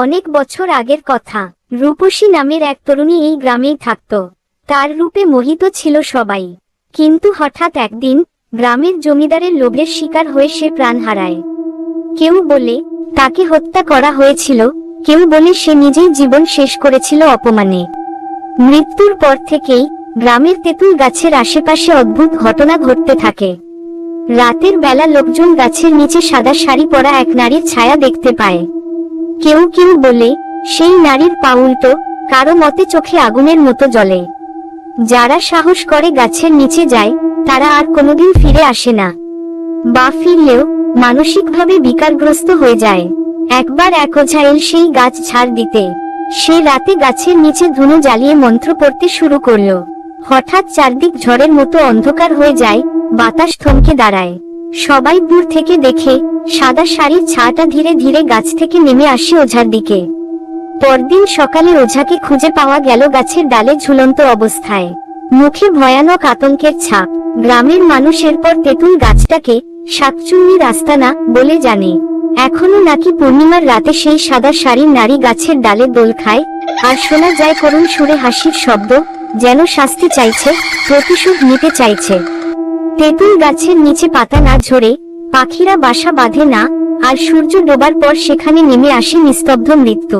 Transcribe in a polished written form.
অনেক বছর আগের কথা। রূপসী নামের এক তরুণী এই গ্রামেই থাকত। তার রূপে মোহিত ছিল সবাই। কিন্তু হঠাৎ একদিন গ্রামের জমিদারের লোভের শিকার হয়ে সে প্রাণ হারায়। কেউ বলে তাকে হত্যা করা হয়েছিল, কেউ বলে সে নিজেই জীবন শেষ করেছিল অপমানে। মৃত্যুর পর থেকেই গ্রামের তেঁতুল গাছের আশেপাশে অদ্ভুত ঘটনা ঘটতে থাকে। রাতের বেলা লোকজন গাছের নিচে সাদা শাড়ি পরা এক নারীর ছায়া দেখতে পায়। কেউ কেউ বলে সেই নারীর পা উল্টো, কারো মতে চোখে আগুনের মতো জ্বলে। যারা সাহস করে গাছের নিচে যায় তারা আর কোনোদিন ফিরে আসে না, বা ফিরলেও মানসিকভাবে বিকারগ্রস্ত হয়ে যায়। একবার এক ওঝা এল সেই গাছ ঝাড় দিতে। সে রাতে গাছের নিচে ধুনো জ্বালিয়ে মন্ত্র পড়তে শুরু করলো। হঠাৎ চারদিক ঝড়ের মতো অন্ধকার হয়ে যায়, বাতাস থমকে দাঁড়ায়। সবাই দূর থেকে দেখে সাদা শাড়ির ছায়াটা ধীরে ধীরে গাছ থেকে নেমে আসে ওঝার দিকে। পরদিন সকালে ওঝাকে খুঁজে পাওয়া গেল গাছের ডালে ঝুলন্ত অবস্থায়, মুখে ভয়ানক আতঙ্কের ছাপ। গ্রামের মানুষ এরপর তেঁতুল গাছটাকে শাকচুন্নির আস্তানা বলে জানে। এখনো নাকি পূর্ণিমার রাতে সেই সাদা শাড়ির নারী গাছের ডালে দোল খায়, আর শোনা যায় করুণ সুরে হাসির শব্দ, যেন শাস্তি চাইছে, প্রতিশোধ নিতে চাইছে। তেঁতুল গাছের নিচে পাতা না ঝরে, পাখিরা বাসা বাঁধে না, আর সূর্য ডোবার পর সেখানে নেমে আসে নিস্তব্ধ মৃত্যু।